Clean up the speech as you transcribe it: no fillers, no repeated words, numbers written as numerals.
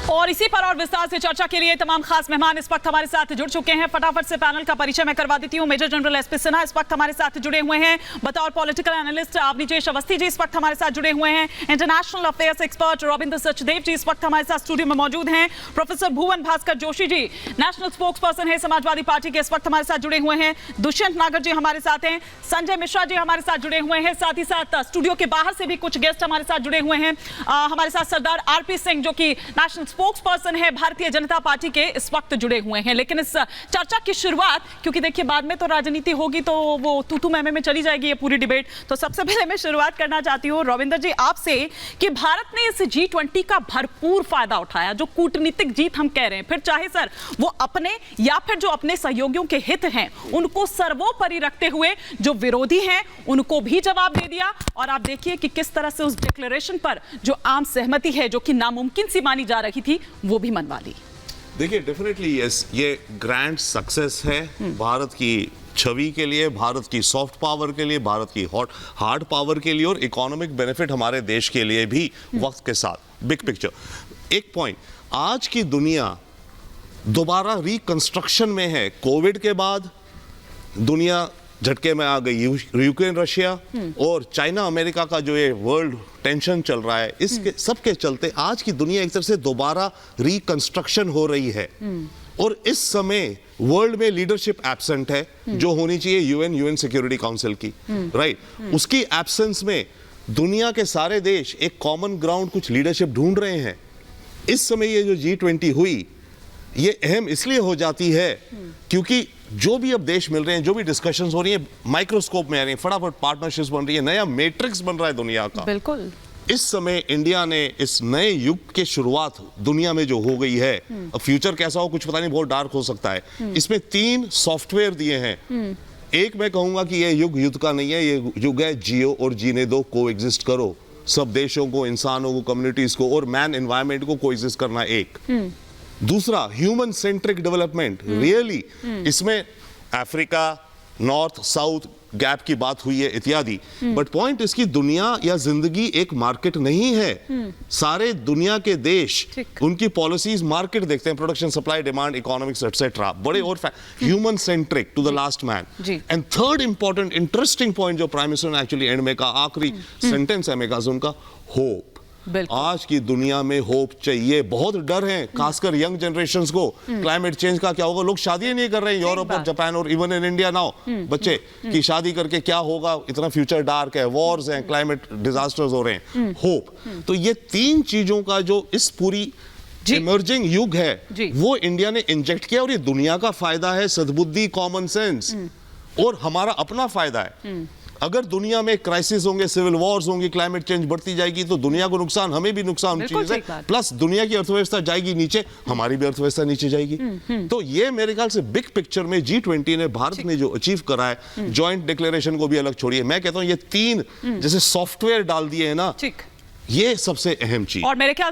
और इसी पर और विस्तार से चर्चा के लिए तमाम खास मेहमान इस वक्त हमारे साथ जुड़ चुके हैं। फटाफट से पैनल का परिचय मैं करवा देती हूँ। मेजर जनरल एसपी सिन्हा इस वक्त हमारे साथ जुड़े हुए हैं। बतौर पॉलिटिकल एनालिस्ट अवनीजेश अवस्थी जी इस वक्त हमारे साथ जुड़े हुए हैं। International affairs expert Ravindra Sachdev ji इस वक्त हमारे साथ स्टूडियो में मौजूद हैं। Professor Bhuvan Bhaskar Joshi ji national spokesperson है समाजवादी पार्टी के, इस वक्त हमारे साथ जुड़े हुए हैं। दुष्यंत नागर जी हमारे साथ हैं। संजय मिश्रा जी हमारे साथ जुड़े हुए हैं। साथ ही साथ स्टूडियो के बाहर से भी कुछ गेस्ट हमारे साथ जुड़े हुए हैं। हमारे साथ सरदार आरपी सिंह जो कि नेशनल स्पोक्स पर्सन है भारतीय जनता पार्टी के, इस वक्त जुड़े हुए हैं। लेकिन इस चर्चा की शुरुआत, क्योंकि देखिए बाद में तो राजनीति होगी तो वो तू मैमे में चली जाएगी ये पूरी डिबेट, तो सबसे पहले मैं शुरुआत करना चाहती हूँ रविंदर जी आपसे कि भारत ने इस G20 का भरपूर फायदा उठाया, जो कूटनीतिक जीत हम कह रहे हैं, फिर चाहे सर वो अपने या फिर जो अपने सहयोगियों के हित हैं उनको सर्वोपरि रखते हुए जो विरोधी हैं उनको भी जवाब दे दिया। और आप देखिए कि किस तरह से उस डिक्लेरेशन पर जो आम सहमति है जो कि नामुमकिन सी मानी जा रही थी वो भी मनवा ली। देखिए डेफिनेटली यस, ये ग्रैंड सक्सेस है भारत की छवि के लिए, भारत की सॉफ्ट पावर के लिए, भारत की हार्ड पावर के लिए और इकोनॉमिक बेनिफिट हमारे देश के लिए भी वक्त के साथ। बिग पिक्चर एक पॉइंट, आज की दुनिया दोबारा रिकंस्ट्रक्शन में है। कोविड के बाद दुनिया झटके में आ गई। यूक्रेन रशिया और चाइना अमेरिका का जो ये वर्ल्ड टेंशन चल रहा है, इसके सबके चलते आज की दुनिया एक तरह से दोबारा रिकंस्ट्रक्शन हो रही है। और इस समय वर्ल्ड में लीडरशिप एब्सेंट है जो होनी चाहिए यूएन सिक्योरिटी काउंसिल की, राइट। उसकी एब्सेंस में दुनिया के सारे देश एक कॉमन ग्राउंड, कुछ लीडरशिप ढूंढ रहे हैं। इस समय ये जो G20 हुई ये अहम इसलिए हो जाती है क्योंकि जो भी अब देश मिल रहे हैं, जो भी डिस्कशंस हो रही है, माइक्रोस्कोप में आ रही है, फटाफट पार्टनरशिप्स बन रही है, नया मैट्रिक्स बन रहा है दुनिया का। बिल्कुल इस समय इंडिया ने इस नए युग की शुरुआत दुनिया में जो हो गई है, अब फ्यूचर कैसा हो कुछ पता नहीं, बहुत डार्क हो सकता है। इसमें 3 सॉफ्टवेयर दिए हैं। एक मैं कहूंगा कि ये युग युद्ध का नहीं है, ये युग है जियो और जीने दो, को एग्जिस्ट करो। सब देशों को, इंसानों को, कम्युनिटीज को और मैन एनवायरमेंट को को एग्जिस्ट करना। एक दूसरा ह्यूमन सेंट्रिक डेवलपमेंट, रियली इसमें अफ्रीका, नॉर्थ साउथ गैप की बात हुई है इत्यादि। बट पॉइंट इसकी दुनिया या जिंदगी एक मार्केट नहीं है। सारे दुनिया के देश उनकी पॉलिसीज मार्केट देखते हैं, production, supply, demand, economics etcetera, बड़े और human centric to the last man. And third important interesting point जो प्राइम मिनिस्टर ने एक्चुअली एंड में कहा, आखिरी सेंटेंस है मेगा उनका, होप। आज की दुनिया में होप चाहिए। बहुत डर है खासकर यंग जनरेशंस को, क्लाइमेट चेंज का क्या होगा। लोग शादी नहीं कर रहे हैं यूरोप और जापान और इवन इन इंडिया नाउ, बच्चे की शादी करके क्या होगा, इतना फ्यूचर डार्क है, वॉर्स हैं, क्लाइमेट डिजास्टर्स हो रहे हैं। होप, तो ये 3 चीजों का जो इस पूरी इमर्जिंग युग है वो इंडिया ने इंजेक्ट किया। और ये दुनिया का फायदा है, सद्बुद्धि, कॉमन सेंस, और हमारा अपना फायदा है। अगर दुनिया में क्राइसिस होंगे, सिविल वॉर्स होंगी, क्लाइमेट चेंज बढ़ती जाएगी तो दुनिया को नुकसान, हमें भी नुकसान चीज है। प्लस दुनिया की अर्थव्यवस्था जाएगी नीचे, हमारी भी अर्थव्यवस्था नीचे जाएगी। तो ये मेरे ख्याल से बिग पिक्चर में G20 ने, भारत ने जो अचीव करा है, जॉइंट डिक्लेरेशन को भी अलग छोड़िए, मैं कहता हूं ये 3 जैसे सॉफ्टवेयर डाल दिए है ना, ये सबसे अहम चीज। और मेरे ख्याल